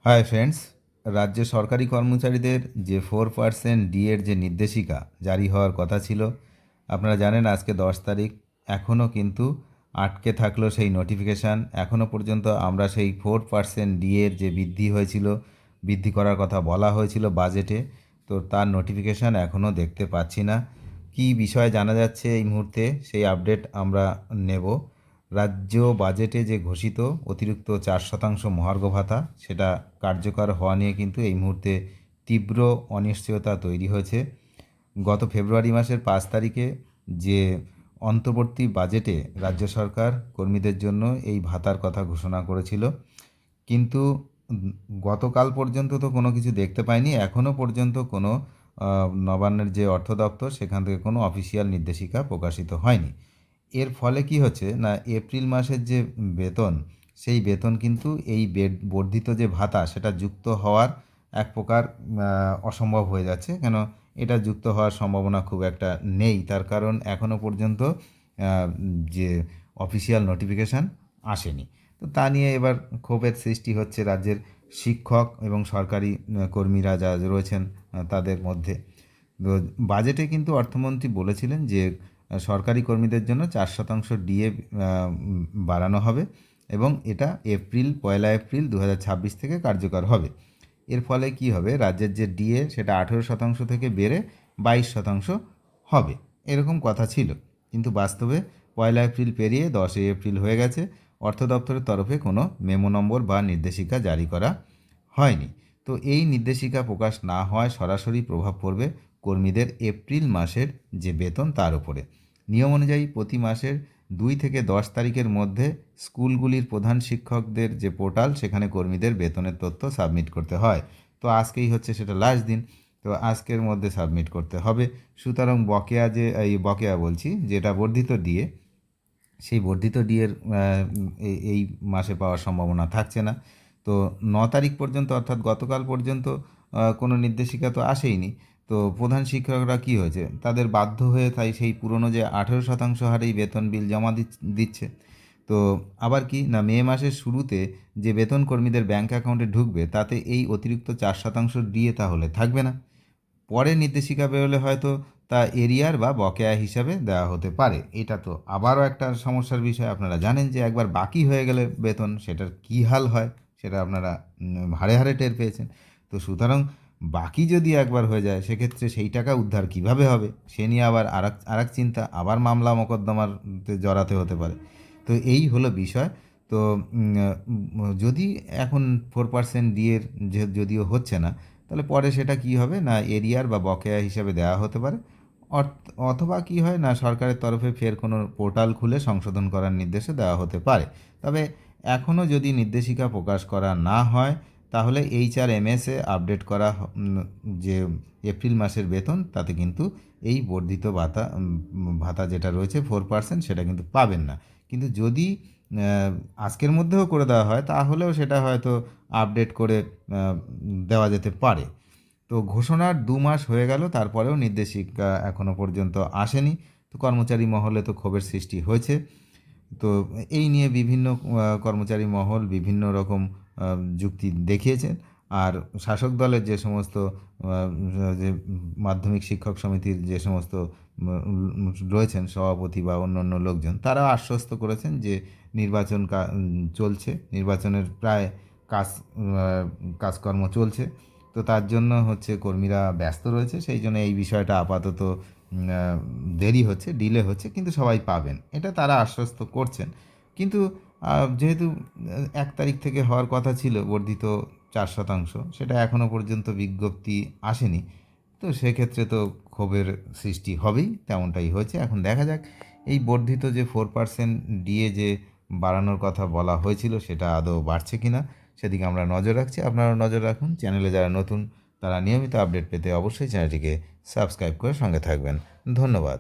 Hi friends, রাজ্য সরকারি কর্মচারীদের যে 4% ডিএর যে নির্দেশিকা জারি হওয়ার কথা ছিল, আপনারা জানেন আজকে 10 তারিখ। এখনও কিন্তু আটকে থাকলো সেই নোটিফিকেশান। এখনও পর্যন্ত আমরা সেই 4% ডিএর যে বৃদ্ধি হয়েছিল, বৃদ্ধি করার কথা বলা হয়েছিল বাজেটে, তো তার নোটিফিকেশান এখনও দেখতে পাচ্ছি না। কী বিষয় জানা যাচ্ছে এই মুহূর্তে সেই আপডেট আমরা নেব। রাজ্য বাজেটে যে ঘোষিত অতিরিক্ত 4% মহার্ঘ ভাতা, সেটা কার্যকর হওয়া নিয়ে কিন্তু এই মুহূর্তে তীব্র অনিশ্চয়তা তৈরি হয়েছে। গত ফেব্রুয়ারি মাসের 5 তারিখে যে অন্তর্বর্তী বাজেটে রাজ্য সরকার কর্মীদের জন্য এই ভাতার কথা ঘোষণা করেছিল, কিন্তু গতকাল পর্যন্ত তো কোনো কিছু দেখতে পাইনি। এখনও পর্যন্ত কোনো নবান্নের যে অর্থ দপ্তর, সেখান থেকে কোনো অফিসিয়াল নির্দেশিকা প্রকাশিত হয়নি। এর ফলে কি হচ্ছে না, এপ্রিল মাসের যে বেতন, সেই বেতন কিন্তু এই বর্ধিত যে ভাতা সেটা যুক্ত হওয়ার এক প্রকার অসম্ভব হয়ে যাচ্ছে। কেন, এটা যুক্ত হওয়ার সম্ভাবনা খুব একটা নেই। তার কারণ এখনও পর্যন্ত যে অফিসিয়াল নোটিফিকেশান আসেনি। তো তা নিয়ে এবার ক্ষোভের সৃষ্টি হচ্ছে রাজ্যের শিক্ষক এবং সরকারি কর্মীরা যা রয়েছেন তাদের মধ্যে। তো বাজেটে কিন্তু অর্থমন্ত্রী বলেছিলেন যে সরকারি কর্মীদের জন্য 4% ডিএ বাড়ানো হবে এবং এটা পয়লা এপ্রিল 2026 থেকে কার্যকর হবে। এর ফলে কি হবে, রাজ্যের যে ডিএ সেটা 18% থেকে বেড়ে 22% হবে, এরকম কথা ছিল। কিন্তু বাস্তবে পয়লা এপ্রিল পেরিয়ে 10ই এপ্রিল হয়ে গেছে, অর্থ দপ্তরের তরফে কোনো মেমো নম্বর বা নির্দেশিকা জারি করা হয়নি। তো এই নির্দেশিকা প্রকাশ না হওয়ায় সরাসরি প্রভাব পড়বে কর্মীদের এপ্রিল মাসের যে বেতন তার উপরে। নিয়ম অনুযায়ী প্রতি মাসের 2 থেকে 10 তারিখের মধ্যে স্কুলগুলির প্রধান শিক্ষকদের যে পোর্টাল, সেখানে কর্মীদের বেতনের তথ্য সাবমিট করতে হয়। তো আজকেই হচ্ছে সেটা লাস্ট দিন, তো আজকের মধ্যে সাবমিট করতে হবে। সুতরাং বকেয়া বলছি, যেটা বর্ধিত ডিএ, সেই বর্ধিত ডিএর এই মাসে পাওয়ার সম্ভাবনা থাকছে না। তো 9 তারিখ পর্যন্ত, অর্থাৎ গতকাল পর্যন্ত কোনো নির্দেশিকা তো আসেইনি। তো প্রধান শিক্ষকরা কি হয়েছে, তাদের বাধ্য হয়ে তাই সেই পুরনো যে 18% হারেই বেতন বিল জমা দিচ্ছে। তো আবার কি না, মে মাসের শুরুতে যে বেতন কর্মীদের ব্যাঙ্ক অ্যাকাউন্টে ঢুকবে, তাতে এই অতিরিক্ত 4% ডিএ তাহলে থাকবে না। পরে নির্দেশিকা বেরোলে হয়তো তা এরিয়ার বা বকেয়া হিসাবে দেওয়া হতে পারে। এটা তো আবারও একটা সমস্যার বিষয়। আপনারা জানেন যে একবার বাকি হয়ে গেলে বেতন, সেটার কী হাল হয় সেটা আপনারা হাড়ে হাড়ে টের পেয়েছেন। তো সুতরাং বাকি যদি একবার হয়ে যায়, সেক্ষেত্রে সেই টাকা উদ্ধার কিভাবে হবে সে নিয়ে আবার আরেক চিন্তা, আবার মামলা মোকদ্দমাতে জড়াতে হতে পারে। তো এই হলো বিষয়। তো যদি এখন 4% ডিএর যদিও হচ্ছে না, তাহলে পরে সেটা কি হবে না, এরিয়ার বা বকেয়া হিসাবে দেওয়া হতে পারে। অথবা কি হয় না, সরকারের তরফে ফের কোনো পোর্টাল খুলে সংশোধন করার নির্দেশও দেওয়া হতে পারে। তবে এখনও যদি নির্দেশিকা প্রকাশ করা না হয়, তাহলে HRMS-এ আপডেট করা যে এপ্রিল মাসের বেতন, তাতে কিন্তু এই বর্ধিত ভাতা যেটা রয়েছে 4%, সেটা কিন্তু পাবেন না। কিন্তু যদি আজকের মধ্যেও করে দেওয়া হয়, তাহলেও সেটা হয়তো আপডেট করে দেওয়া যেতে পারে। তো ঘোষণার 2 মাস হয়ে গেল, তারপরেও নির্দেশিকা এখনও পর্যন্ত আসেনি। তো কর্মচারী মহলে তো ক্ষোভের সৃষ্টি হয়েছে। তো এই নিয়ে বিভিন্ন কর্মচারী মহল বিভিন্ন রকম যুক্তি দেখিয়েছেন। আর শাসক দলের যে সমস্ত যে মাধ্যমিক শিক্ষক সমিতির যে সমস্ত রয়েছেন সভাপতি বা অন্য অন্য লোকজন, তারা আশ্বস্ত করেছেন যে নির্বাচন চলছে, নির্বাচনের প্রায় কাজ কাজকর্ম চলছে। তো তার জন্য হচ্ছে কর্মীরা ব্যস্ত রয়েছে, সেই জন্য এই বিষয়টা আপাতত দেরি হচ্ছে, ডিলে হচ্ছে, কিন্তু সবাই পাবেন, এটা তারা আশ্বস্ত করছেন। কিন্তু যেহেতু 1 তারিখ থেকে হওয়ার কথা ছিল বর্ধিত 4%, সেটা এখনও পর্যন্ত বিজ্ঞপ্তি আসেনি। তো সেক্ষেত্রে তো ক্ষোভের সৃষ্টি হবেই, তেমনটাই হয়েছে। এখন দেখা যাক এই বর্ধিত যে 4% ডিএ যে বাড়ানোর কথা বলা হয়েছিল, সেটা আদৌ বাড়ছে কিনা, সেদিকে আমরা নজর রাখছি। আপনারাও নজর রাখুন। চ্যানেলে যারা নতুন, তারা নিয়মিত আপডেট পেতে অবশ্যই চ্যানেলটিকে সাবস্ক্রাইব করে সঙ্গে থাকবেন। ধন্যবাদ।